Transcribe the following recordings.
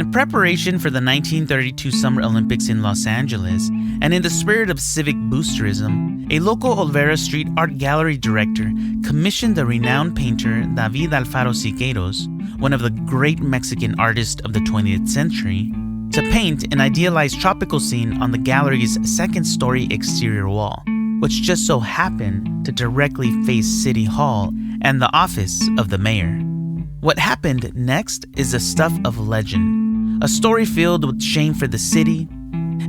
In preparation for the 1932 Summer Olympics in Los Angeles, and in the spirit of civic boosterism, a local Olvera Street art gallery director commissioned the renowned painter David Alfaro Siqueiros, one of the great Mexican artists of the 20th century, to paint an idealized tropical scene on the gallery's second-story exterior wall, which just so happened to directly face City Hall and the office of the mayor. What happened next is the stuff of legend, a story filled with shame for the city,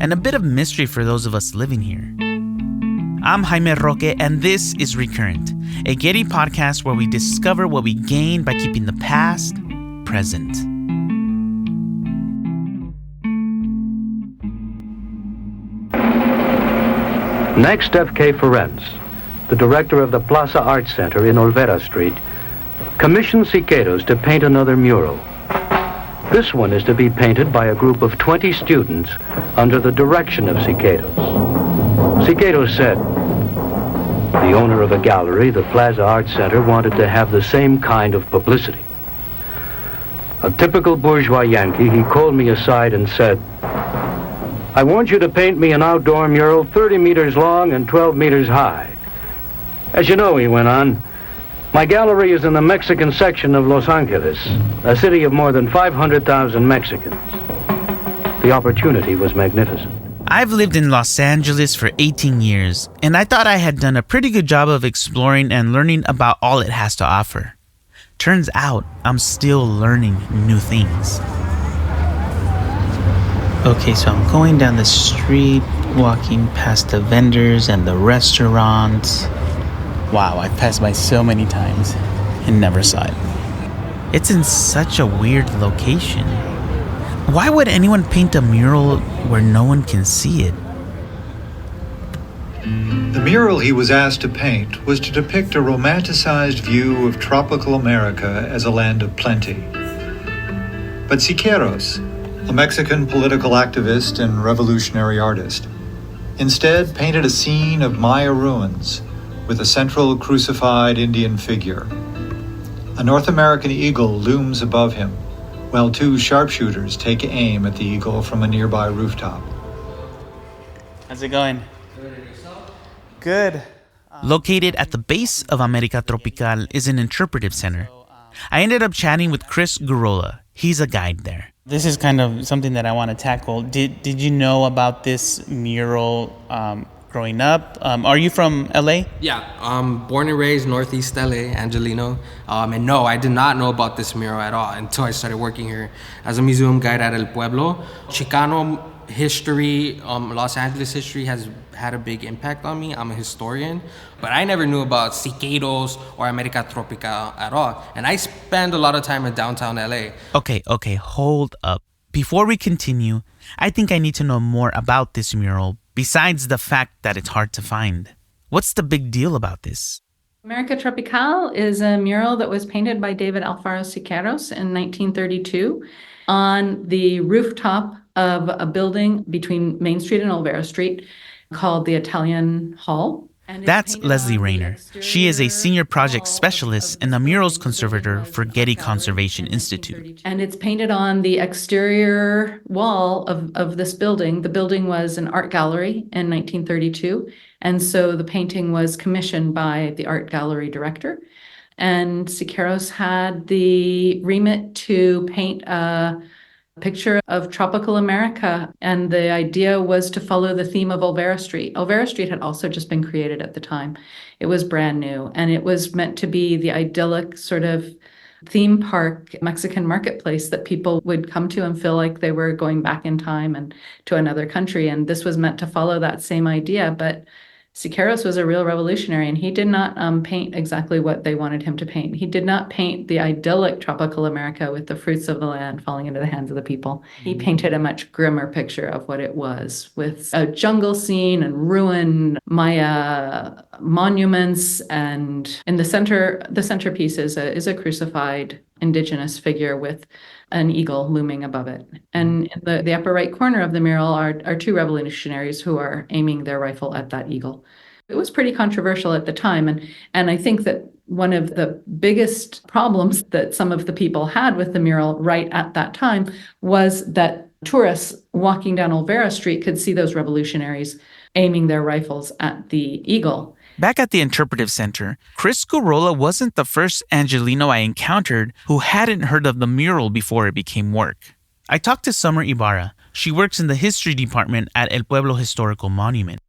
and a bit of mystery for those of us living here. I'm Jaime Roque, and this is Recurrent, a Getty podcast where we discover what we gain by keeping the past present. Next, F.K. Ferenc, the director of the Plaza Art Center in Olvera Street, commissioned Siqueiros to paint another mural. This one is to be painted by a group of 20 students under the direction of Siqueiros. Siqueiros said, the owner of a gallery, the Plaza Art Center, wanted to have the same kind of publicity. A typical bourgeois Yankee, he called me aside and said, I want you to paint me an outdoor mural 30 meters long and 12 meters high. As you know, he went on, my gallery is in the Mexican section of Los Angeles, a city of more than 500,000 Mexicans. The opportunity was magnificent. I've lived in Los Angeles for 18 years, and I thought I had done a pretty good job of exploring and learning about all it has to offer. Turns out, I'm still learning new things. Okay, so I'm going down the street, walking past the vendors and the restaurants. Wow, I've passed by so many times and never saw it. It's in such a weird location. Why would anyone paint a mural where no one can see it? The mural he was asked to paint was to depict a romanticized view of tropical America as a land of plenty. But Siqueiros, a Mexican political activist and revolutionary artist, instead painted a scene of Maya ruins with a central crucified Indian figure. A North American eagle looms above him, while two sharpshooters take aim at the eagle from a nearby rooftop. How's it going? Good. Located at the base of América Tropical is an interpretive center. I ended up chatting with Chris Gurola. He's a guide there. This is kind of something that I want to tackle. Did you know about this mural growing up? Are you from LA? Yeah, born and raised Northeast LA, Angelino. And no, I did not know about this mural at all until I started working here as a museum guide at El Pueblo. Chicano history, Los Angeles history has had a big impact on me. I'm a historian, but I never knew about Siqueiros or América Tropical at all. And I spend a lot of time in downtown LA. Okay, hold up. Before we continue, I think I need to know more about this mural besides the fact that it's hard to find. What's the big deal about this? América Tropical is a mural that was painted by David Alfaro Siqueiros in 1932 on the rooftop of a building between Main Street and Olvera Street called the Italian Hall. That's Leslie Rayner. She is a senior project specialist and a murals conservator for Getty Conservation Institute. And it's painted on the exterior wall of this building. The building was an art gallery in 1932. And so the painting was commissioned by the art gallery director. And Siqueiros had the remit to paint a picture of tropical America, and the idea was to follow the theme of Olvera Street. Olvera Street had also just been created at the time. It was brand new, and it was meant to be the idyllic sort of theme park Mexican marketplace that people would come to and feel like they were going back in time and to another country. And this was meant to follow that same idea, but Siqueiros was a real revolutionary, and he did not paint exactly what they wanted him to paint. He did not paint the idyllic tropical America with the fruits of the land falling into the hands of the people. He painted a much grimmer picture of what it was, with a jungle scene and ruined Maya monuments, and in the centerpiece is a crucified indigenous figure with an eagle looming above it. And in the upper right corner of the mural are two revolutionaries who are aiming their rifle at that eagle. It was pretty controversial at the time. And I think that one of the biggest problems that some of the people had with the mural right at that time was that tourists walking down Olvera Street could see those revolutionaries aiming their rifles at the eagle. Back at the Interpretive Center, Chris Gurola wasn't the first Angelino I encountered who hadn't heard of the mural before it became work. I talked to Summer Ibarra. She works in the history department at El Pueblo Historical Monument.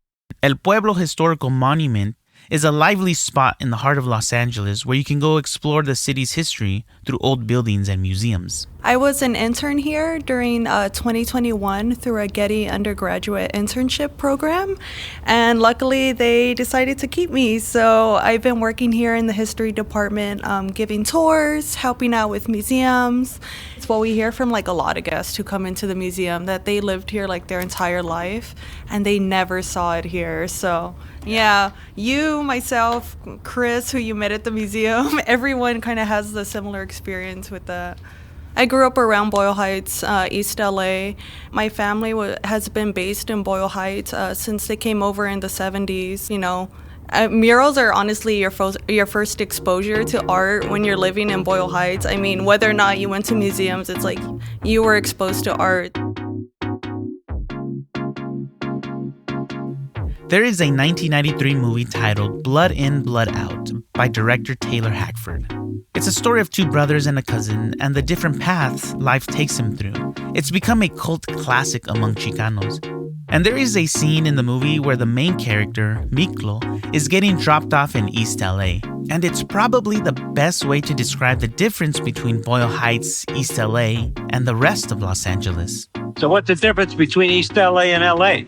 El Pueblo Historical Monument is a lively spot in the heart of Los Angeles where you can go explore the city's history through old buildings and museums. I was an intern here during 2021 through a Getty undergraduate internship program, and luckily they decided to keep me. So I've been working here in the history department, giving tours, helping out with museums. It's what we hear from like a lot of guests who come into the museum, that they lived here like their entire life and they never saw it here. So yeah, you, myself, Chris, who you met at the museum, everyone kind of has the similar experience with that. I grew up around Boyle Heights, East LA. My family has been based in Boyle Heights since they came over in the 70s. You know, murals are honestly your first exposure to art when you're living in Boyle Heights. I mean, whether or not you went to museums, it's like you were exposed to art. There is a 1993 movie titled Blood In, Blood Out by director Taylor Hackford. It's a story of two brothers and a cousin and the different paths life takes them through. It's become a cult classic among Chicanos. And there is a scene in the movie where the main character, Miklo, is getting dropped off in East LA. And it's probably the best way to describe the difference between Boyle Heights, East LA, and the rest of Los Angeles. So what's the difference between East LA and LA?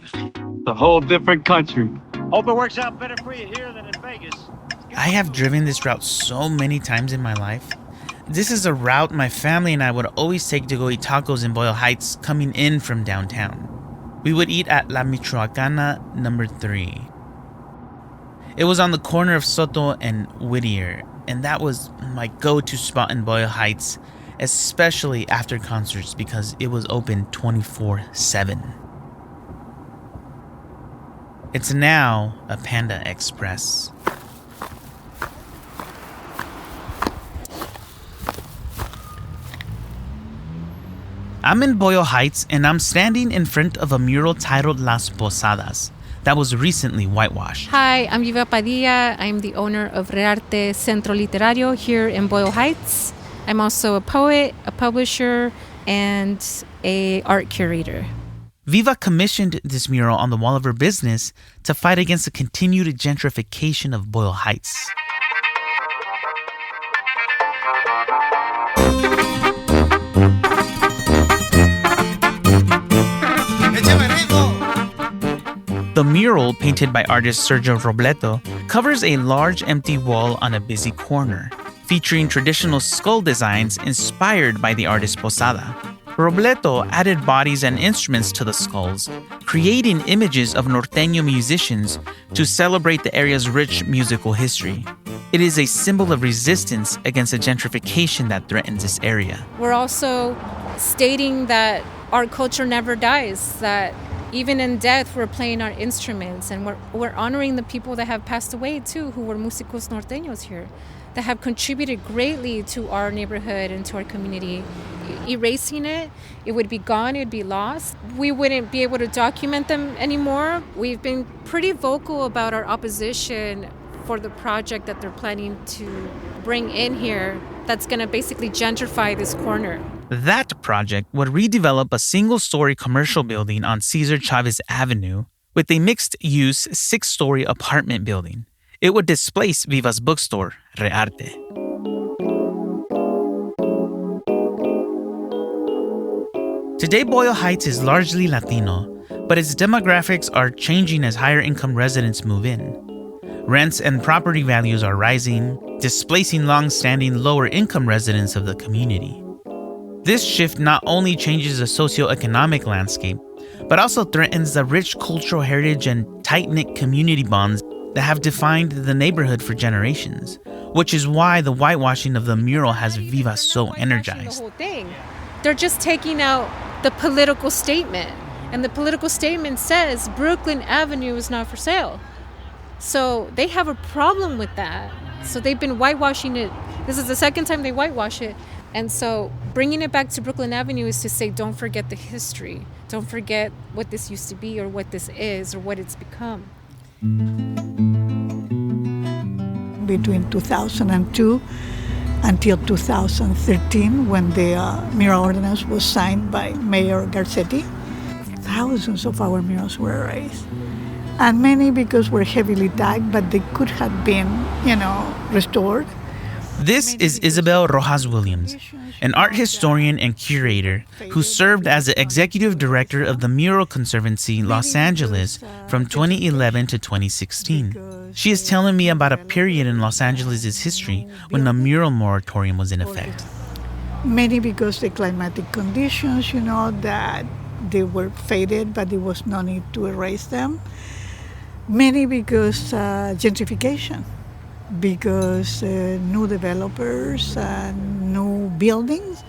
A whole different country. Hope it works out better for you here than in Vegas. I have driven this route so many times in my life. This is a route my family and I would always take to go eat tacos in Boyle Heights coming in from downtown. We would eat at La Michoacana number 3. It was on the corner of Soto and Whittier, and that was my go-to spot in Boyle Heights, especially after concerts because it was open 24/7. It's now a Panda Express. I'm in Boyle Heights and I'm standing in front of a mural titled Las Posadas that was recently whitewashed. Hi, I'm Viva Padilla. I'm the owner of Rearte Centro Literario here in Boyle Heights. I'm also a poet, a publisher, and an art curator. Viva commissioned this mural on the wall of her business to fight against the continued gentrification of Boyle Heights. The mural, painted by artist Sergio Robleto, covers a large empty wall on a busy corner, featuring traditional skull designs inspired by the artist Posada. Robleto added bodies and instruments to the skulls, creating images of norteño musicians to celebrate the area's rich musical history. It is a symbol of resistance against the gentrification that threatens this area. We're also stating that our culture never dies, that even in death, we're playing our instruments, and we're honoring the people that have passed away too, who were músicos norteños here, that have contributed greatly to our neighborhood and to our community. Erasing it, it would be gone, it would be lost. We wouldn't be able to document them anymore. We've been pretty vocal about our opposition for the project that they're planning to bring in here that's going to basically gentrify this corner. That project would redevelop a single-story commercial building on Cesar Chavez Avenue with a mixed-use 6-story apartment building. It would displace Viva's bookstore, Rearte. Today, Boyle Heights is largely Latino, but its demographics are changing as higher-income residents move in. Rents and property values are rising, displacing long-standing lower-income residents of the community. This shift not only changes the socioeconomic landscape, but also threatens the rich cultural heritage and tight-knit community bonds that have defined the neighborhood for generations, which is why the whitewashing of the mural has Viva so energized. The whole thing. They're just taking out the political statement, and the political statement says Brooklyn Avenue is not for sale. So they have a problem with that. So they've been whitewashing it. This is the second time they whitewash it. And so bringing it back to Brooklyn Avenue is to say, don't forget the history. Don't forget what this used to be or what this is or what it's become. Between 2002 until 2013, when the mural ordinance was signed by Mayor Garcetti, thousands of our murals were erased. And many because were heavily tagged, but they could have been, restored. This is Isabel Rojas Williams, an art historian and curator who served as the executive director of the Mural Conservancy Los Angeles from 2011 to 2016. She is telling me about a period in Los Angeles' history when the mural moratorium was in effect. Many because the climatic conditions, that they were faded, but there was no need to erase them. Many because gentrification. Because new developers and new buildings,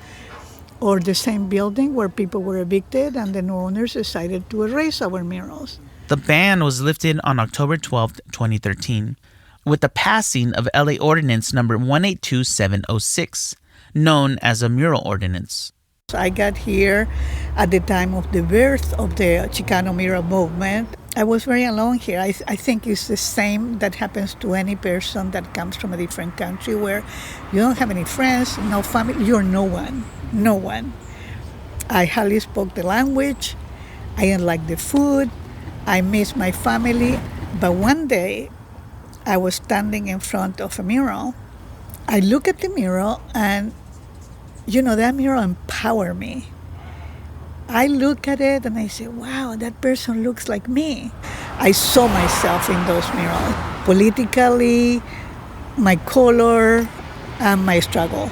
or the same building where people were evicted and the new owners decided to erase our murals. The ban was lifted on October 12, 2013, with the passing of LA Ordinance number 182706, known as a mural ordinance. I got here at the time of the birth of the Chicano mural movement. I was very alone here. I think it's the same that happens to any person that comes from a different country where you don't have any friends, no family, you're no one. No one. I hardly spoke the language. I didn't like the food. I missed my family. But one day, I was standing in front of a mural. I look at the mural and, that mural empowered me. I look at it and I say, wow, that person looks like me. I saw myself in those murals, politically, my color, and my struggle.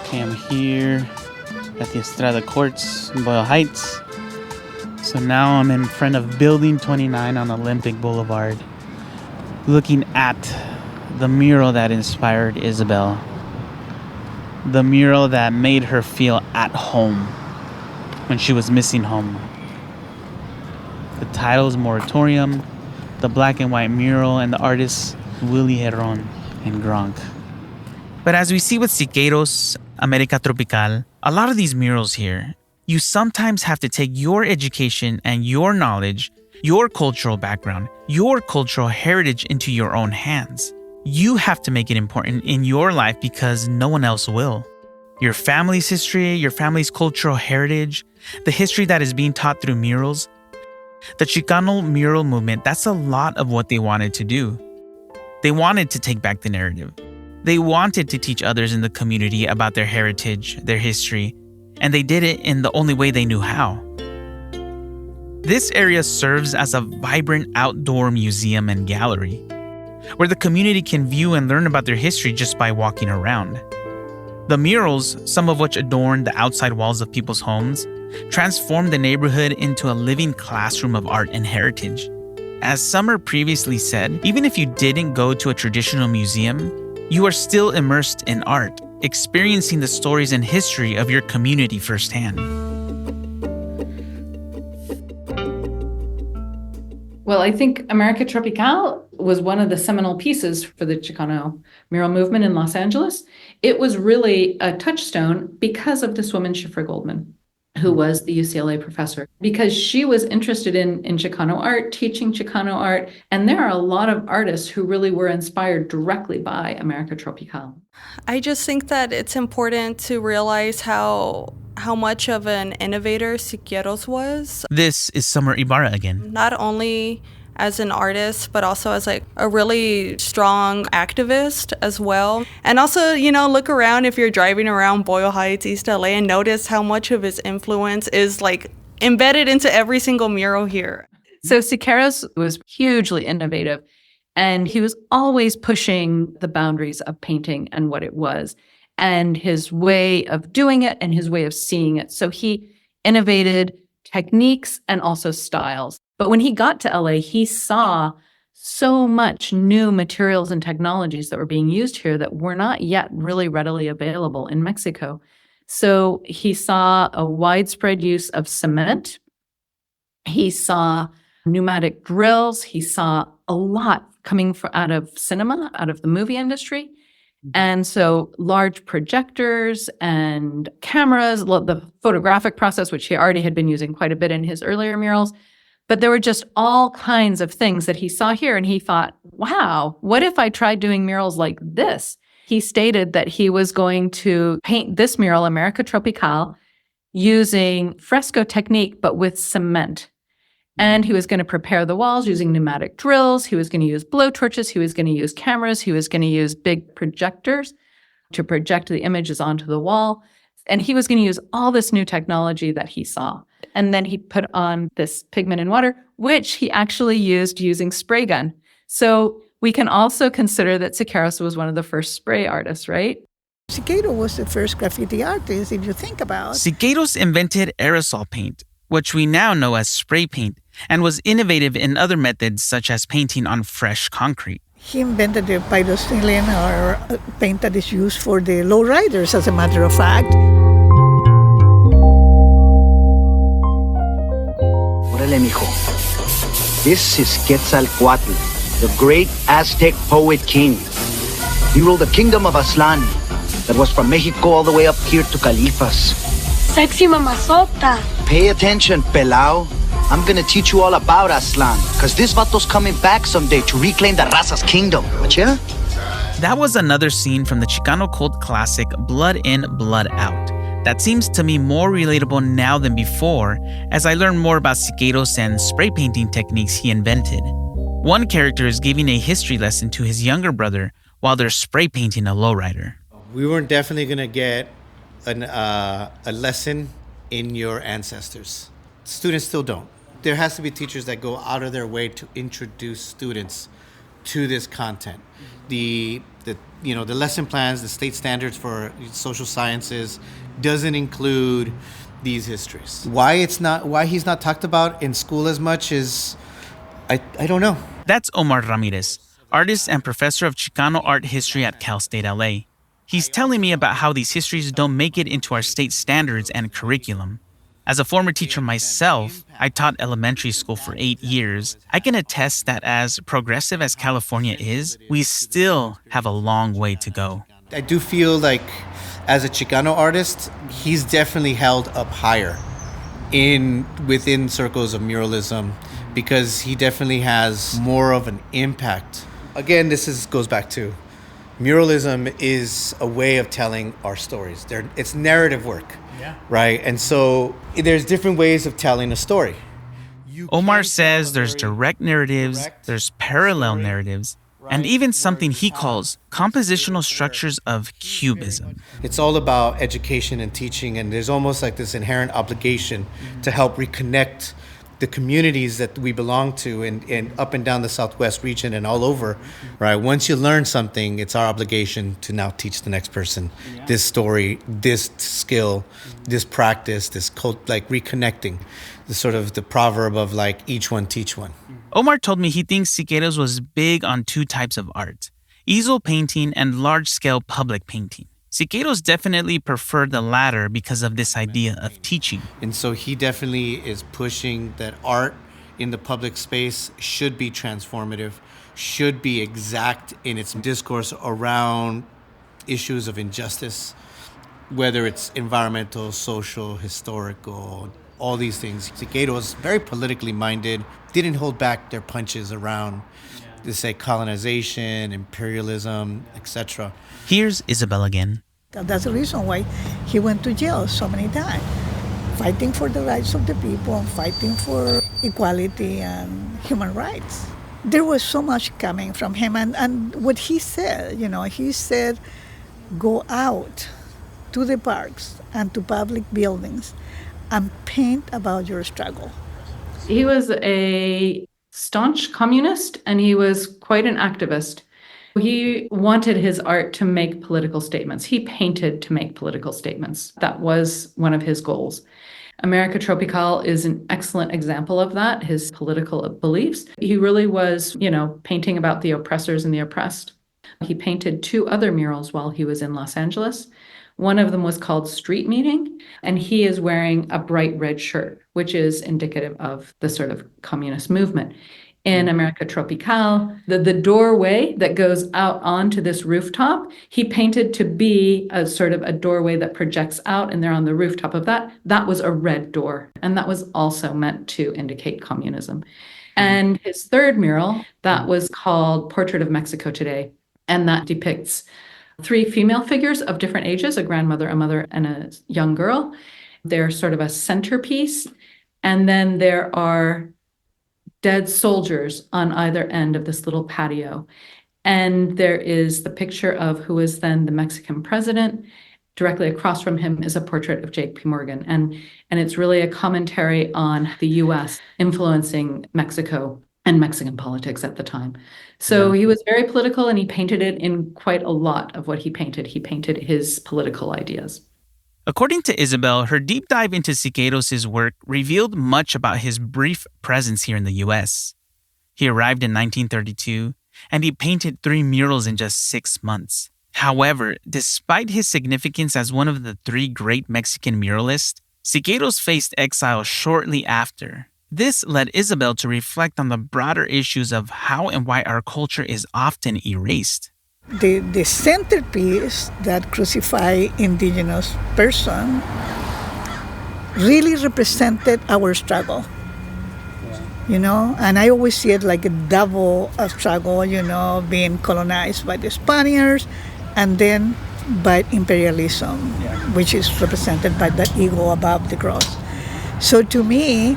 Okay, I'm here at the Estrada Courts in Boyle Heights. So now I'm in front of Building 29 on Olympic Boulevard, looking at the mural that inspired Isabel. The mural that made her feel at home when she was missing home. The title is Moratorium, the black and white mural, and the artists Willie Herron and Gronk. But as we see with Siqueiros, América Tropical, a lot of these murals here, you sometimes have to take your education and your knowledge, your cultural background, your cultural heritage into your own hands. You have to make it important in your life because no one else will. Your family's history, your family's cultural heritage, the history that is being taught through murals. The Chicano mural movement, that's a lot of what they wanted to do. They wanted to take back the narrative. They wanted to teach others in the community about their heritage, their history, and they did it in the only way they knew how. This area serves as a vibrant outdoor museum and gallery, where the community can view and learn about their history just by walking around. The murals, some of which adorn the outside walls of people's homes, transform the neighborhood into a living classroom of art and heritage. As Summer previously said, even if you didn't go to a traditional museum, you are still immersed in art, experiencing the stories and history of your community firsthand. Well, I think América Tropical was one of the seminal pieces for the Chicano mural movement in Los Angeles. It was really a touchstone because of this woman, Shifra Goldman, who was the UCLA professor, because she was interested in Chicano art, teaching Chicano art. And there are a lot of artists who really were inspired directly by América Tropical. I just think that it's important to realize how much of an innovator Siqueiros was. This is Summer Ibarra again. Not only as an artist, but also as like a really strong activist as well. And also, look around if you're driving around Boyle Heights, East LA, and notice how much of his influence is like embedded into every single mural here. So Siqueiros was hugely innovative, and he was always pushing the boundaries of painting and what it was, and his way of doing it and his way of seeing it. So he innovated techniques and also styles. But when he got to LA, he saw so much new materials and technologies that were being used here that were not yet really readily available in Mexico. So he saw a widespread use of cement. He saw pneumatic drills. He saw a lot coming out of cinema, out of the movie industry. And so large projectors and cameras, the photographic process, which he already had been using quite a bit in his earlier murals. But there were just all kinds of things that he saw here. And he thought, wow, what if I tried doing murals like this? He stated that he was going to paint this mural, América Tropical, using fresco technique, but with cement. And he was going to prepare the walls using pneumatic drills. He was going to use blowtorches. He was going to use cameras. He was going to use big projectors to project the images onto the wall. And he was going to use all this new technology that he saw. And then he put on this pigment in water, which he actually used using spray gun. So we can also consider that Siqueiros was one of the first spray artists, right? Siqueiros was the first graffiti artist, if you think about. Siqueiros invented aerosol paint, which we now know as spray paint, and was innovative in other methods such as painting on fresh concrete. He invented the pyrocylene, or paint that is used for the lowriders, as a matter of fact. Órale, mijo. This is Quetzalcoatl, the great Aztec poet king. He ruled the kingdom of Aztlán that was from Mexico all the way up here to Califas. Sexy mamazota. Pay attention, pelao. I'm gonna teach you all about Aztlán, because this vato's coming back someday to reclaim the Raza's kingdom. Macha? That was another scene from the Chicano cult classic Blood In, Blood Out. That seems to me more relatable now than before, as I learn more about Siqueiros and spray painting techniques he invented. One character is giving a history lesson to his younger brother while they're spray painting a lowrider. We were definitely going to get a lesson in your ancestors. Students still don't. There has to be teachers that go out of their way to introduce students to this content. The lesson plans, the state standards for social sciences doesn't include these histories. Why he's not talked about in school as much is I don't know. That's Omar Ramirez, artist and professor of Chicano art history at Cal State LA. He's telling me about how these histories don't make it into our state standards and curriculum. As a former teacher myself, I taught elementary school for 8 years. I can attest that as progressive as California is, we still have a long way to go. I do feel like as a Chicano artist, he's definitely held up higher within circles of muralism because he definitely has more of an impact. Again, goes back to muralism is a way of telling our stories. It's narrative work. Yeah. Right? And so there's different ways of telling a story. Omar says there's direct narratives, there's parallel narratives, and even something he calls compositional structures of cubism. It's all about education and teaching, and there's almost like this inherent obligation to help reconnect the communities that we belong to and up and down the Southwest region and all over, right? Once you learn something, it's our obligation to now teach the next person this story, this skill, this practice, this cult, like reconnecting, the sort of the proverb of like each one teach one. Omar told me he thinks Siqueiros was big on two types of art, easel painting and large-scale public painting. Siqueiros definitely preferred the latter because of this idea of teaching. And so he definitely is pushing that art in the public space should be transformative, should be exact in its discourse around issues of injustice, whether it's environmental, social, historical, all these things. Siqueiros, very politically minded, didn't hold back their punches around, say, colonization, imperialism, etc. Here's Isabel again. That's the reason why he went to jail so many times, fighting for the rights of the people and fighting for equality and human rights. There was so much coming from him. And what he said, he said, go out to the parks and to public buildings and paint about your struggle. He was a staunch communist, and he was quite an activist. He wanted his art to make political statements. He painted to make political statements. That was one of his goals. America Tropical is an excellent example of that, his political beliefs. He really was, painting about the oppressors and the oppressed. He painted 2 other murals while he was in Los Angeles. One of them was called Street Meeting, and he is wearing a bright red shirt, which is indicative of the sort of communist movement. In America Tropical, the doorway that goes out onto this rooftop, he painted to be a sort of a doorway that projects out, and there on the rooftop of that was a red door. And that was also meant to indicate communism. And his third mural, that was called Portrait of Mexico Today. And that depicts 3 female figures of different ages, a grandmother, a mother, and a young girl. They're sort of a centerpiece. And then there are dead soldiers on either end of this little patio. And there is the picture of who is then the Mexican president. Directly across from him is a portrait of J.P. Morgan. And it's really a commentary on the U.S. influencing Mexico and Mexican politics at the time. So he was very political, and he painted it in quite a lot of what he painted. He painted his political ideas. According to Isabel, her deep dive into Siqueiros' work revealed much about his brief presence here in the U.S. He arrived in 1932, and he painted 3 murals in just 6 months. However, despite his significance as one of the 3 great Mexican muralists, Siqueiros faced exile shortly after. This led Isabel to reflect on the broader issues of how and why our culture is often erased. The centerpiece that crucify indigenous person really represented our struggle, and I always see it like a double struggle, being colonized by the Spaniards and then by imperialism, which is represented by that eagle above the cross. So to me,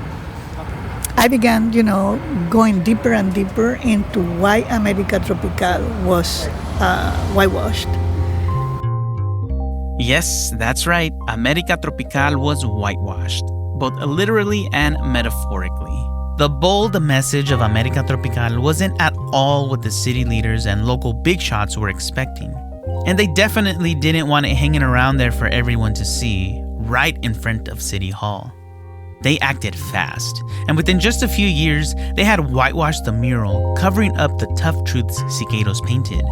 I began, going deeper and deeper into why América Tropical was whitewashed. Yes, that's right. América Tropical was whitewashed, both literally and metaphorically. The bold message of América Tropical wasn't at all what the city leaders and local big shots were expecting. And they definitely didn't want it hanging around there for everyone to see, right in front of City Hall. They acted fast, and within just a few years, they had whitewashed the mural, covering up the tough truths Siqueiros painted.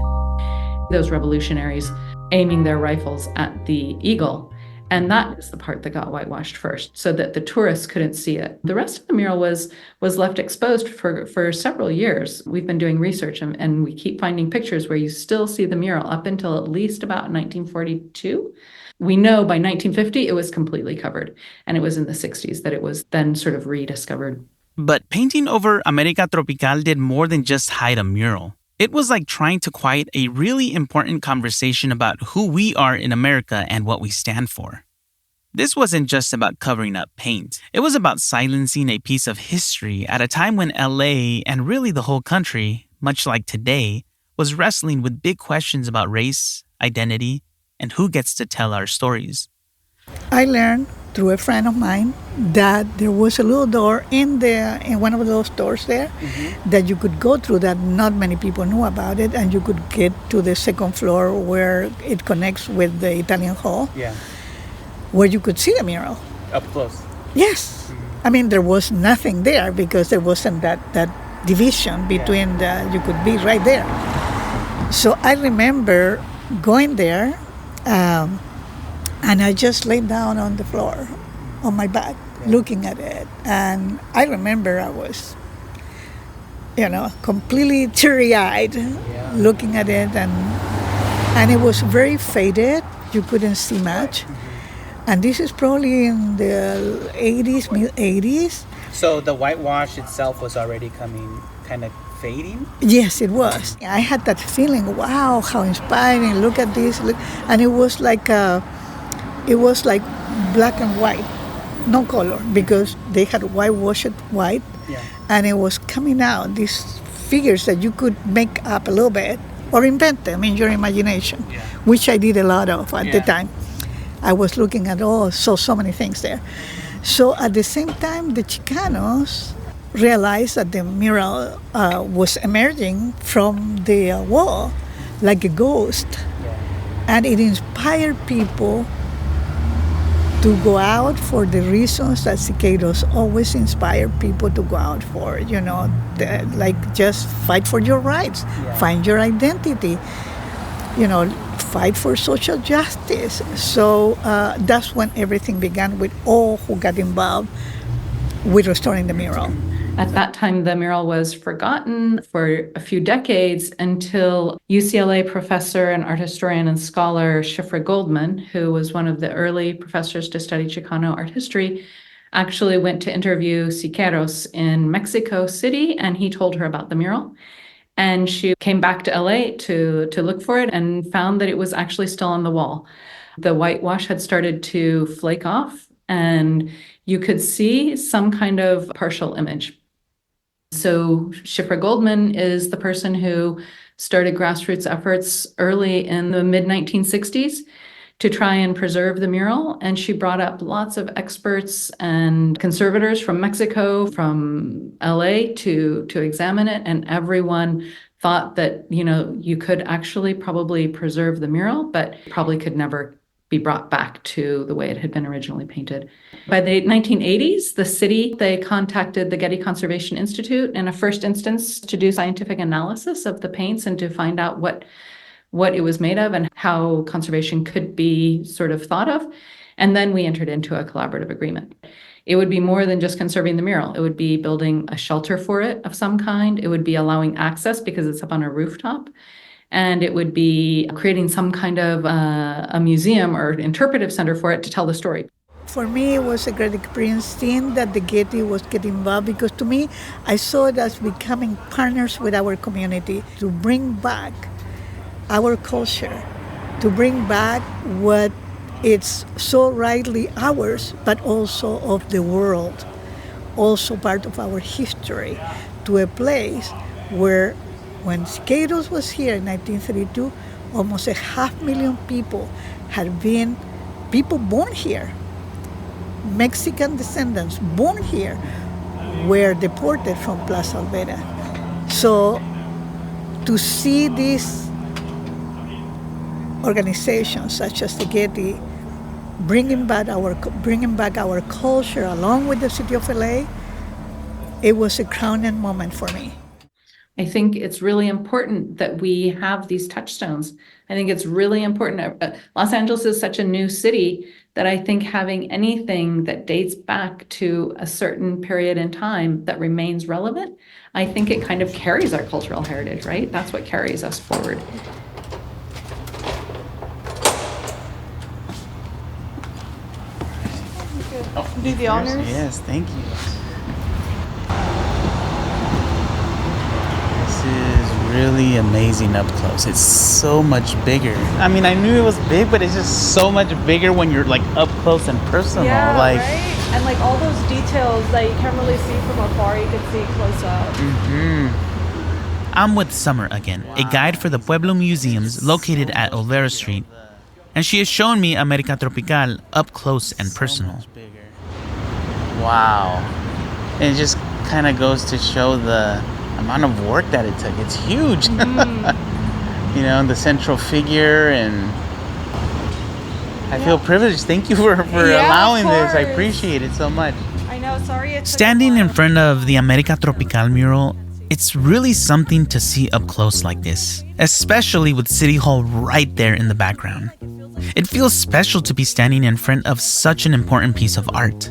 Those revolutionaries aiming their rifles at the eagle, and that is the part that got whitewashed first, so that the tourists couldn't see it. The rest of the mural was left exposed for several years. We've been doing research, and we keep finding pictures where you still see the mural up until at least about 1942. We know by 1950 it was completely covered, and it was in the 60s that it was then sort of rediscovered. But painting over América Tropical did more than just hide a mural. It was like trying to quiet a really important conversation about who we are in America and what we stand for. This wasn't just about covering up paint. It was about silencing a piece of history at a time when LA, and really the whole country, much like today, was wrestling with big questions about race, identity, and who gets to tell our stories. I learned through a friend of mine that there was a little door in one of those doors there that you could go through, that not many people knew about it, and you could get to the second floor where it connects with the Italian Hall, where you could see the mural. Up close? Yes. I mean, there was nothing there because there wasn't that division between you could be right there. So I remember going there, and I just laid down on the floor, on my back, looking at it. And I remember I was, completely teary-eyed, looking at it. And it was very faded. You couldn't see much. And this is probably in the 80s, mid-80s. So the whitewash itself was already coming kind of fading? Yes, it was. I had that feeling, wow, how inspiring, look at this. And it was like black and white, no color, because they had whitewashed white, and it was coming out, these figures that you could make up a little bit or invent them in your imagination, which I did a lot of at the time. I was looking at so many things there. So at the same time, the Chicanos realized that the mural was emerging from the wall like a ghost, and it inspired people to go out for the reasons that Siqueiros always inspire people to go out for, like just fight for your rights, find your identity, fight for social justice. So that's when everything began with all who got involved with restoring the mural. At that time, the mural was forgotten for a few decades until UCLA professor and art historian and scholar Shifra Goldman, who was one of the early professors to study Chicano art history, actually went to interview Siqueiros in Mexico City, and he told her about the mural. And she came back to LA to look for it and found that it was actually still on the wall. The whitewash had started to flake off, and you could see some kind of partial image. So Shifra Goldman is the person who started grassroots efforts early in the mid-1960s to try and preserve the mural. And she brought up lots of experts and conservators from Mexico, from LA to examine it. And everyone thought that, you could actually probably preserve the mural, but probably could never be brought back to the way it had been originally painted. By the 1980s, the city, they contacted the Getty Conservation Institute in a first instance to do scientific analysis of the paints and to find out what it was made of and how conservation could be sort of thought of. And then we entered into a collaborative agreement. It would be more than just conserving the mural. It would be building a shelter for it of some kind. It would be allowing access because it's up on a rooftop. And it would be creating some kind of a museum or interpretive center for it to tell the story. For me, it was a great experience seeing that the Getty was getting involved, because to me, I saw it as becoming partners with our community to bring back our culture, to bring back what it's so rightly ours, but also of the world, also part of our history, to a place where when Siqueiros was here in 1932, almost 500,000 people had been people born here. Mexican descendants born here were deported from Plaza Olvera. So to see these organizations such as the Getty bringing back our culture along with the city of LA, it was a crowning moment for me. I think it's really important that we have these touchstones. I think it's really important. Los Angeles is such a new city that I think having anything that dates back to a certain period in time that remains relevant, I think it kind of carries our cultural heritage, right? That's what carries us forward. Do the honors? Yes, thank you. Is really amazing up close. It's so much bigger. I mean, I knew it was big, but it's just so much bigger when you're like up close and personal. Yeah, like, right? And like all those details that you can't really see from afar, you can see close up. Mm-hmm. I'm with Summer again, a guide for the Pueblo Museums located at Olvera Street, and she has shown me América Tropical up close and personal. Wow. And it just kind of goes to show the amount of work that it took. It's huge. The central figure, and I feel privileged. Thank you for allowing this. I appreciate it so much. I know, sorry. Standing in front of the América Tropical mural, it's really something to see up close like this, especially with City Hall right there in the background. It feels special to be standing in front of such an important piece of art.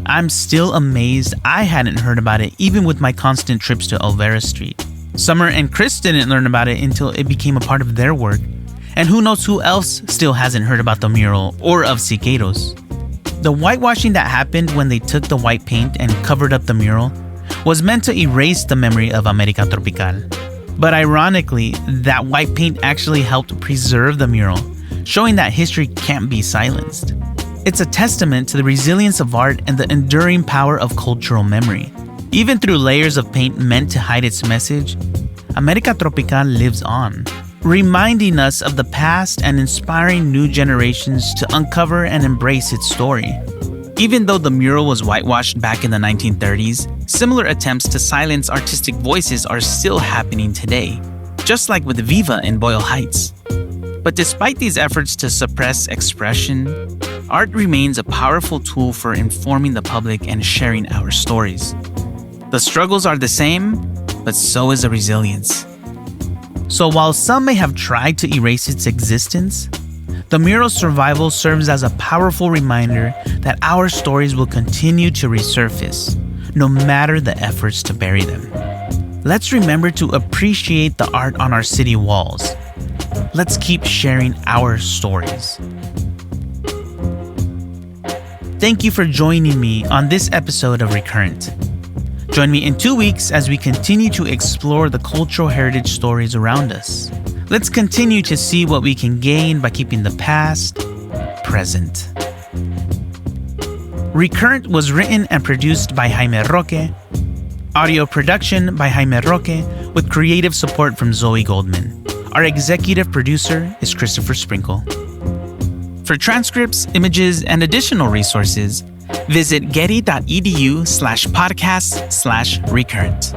I'm still amazed I hadn't heard about it even with my constant trips to Olvera Street. Summer and Chris didn't learn about it until it became a part of their work. And who knows who else still hasn't heard about the mural or of Siqueiros. The whitewashing that happened when they took the white paint and covered up the mural was meant to erase the memory of América Tropical. But ironically, that white paint actually helped preserve the mural, showing that history can't be silenced. It's a testament to the resilience of art and the enduring power of cultural memory. Even through layers of paint meant to hide its message, América Tropical lives on, reminding us of the past and inspiring new generations to uncover and embrace its story. Even though the mural was whitewashed back in the 1930s, similar attempts to silence artistic voices are still happening today, just like with Viva in Boyle Heights. But despite these efforts to suppress expression, art remains a powerful tool for informing the public and sharing our stories. The struggles are the same, but so is the resilience. So while some may have tried to erase its existence, the mural's survival serves as a powerful reminder that our stories will continue to resurface, no matter the efforts to bury them. Let's remember to appreciate the art on our city walls. Let's keep sharing our stories. Thank you for joining me on this episode of Recurrent. Join me in 2 weeks as we continue to explore the cultural heritage stories around us. Let's continue to see what we can gain by keeping the past present. Recurrent was written and produced by Jaime Roque. Audio production by Jaime Roque with creative support from Zoe Goldman. Our executive producer is Christopher Sprinkle. For transcripts, images, and additional resources, visit getty.edu/podcast/recurrent.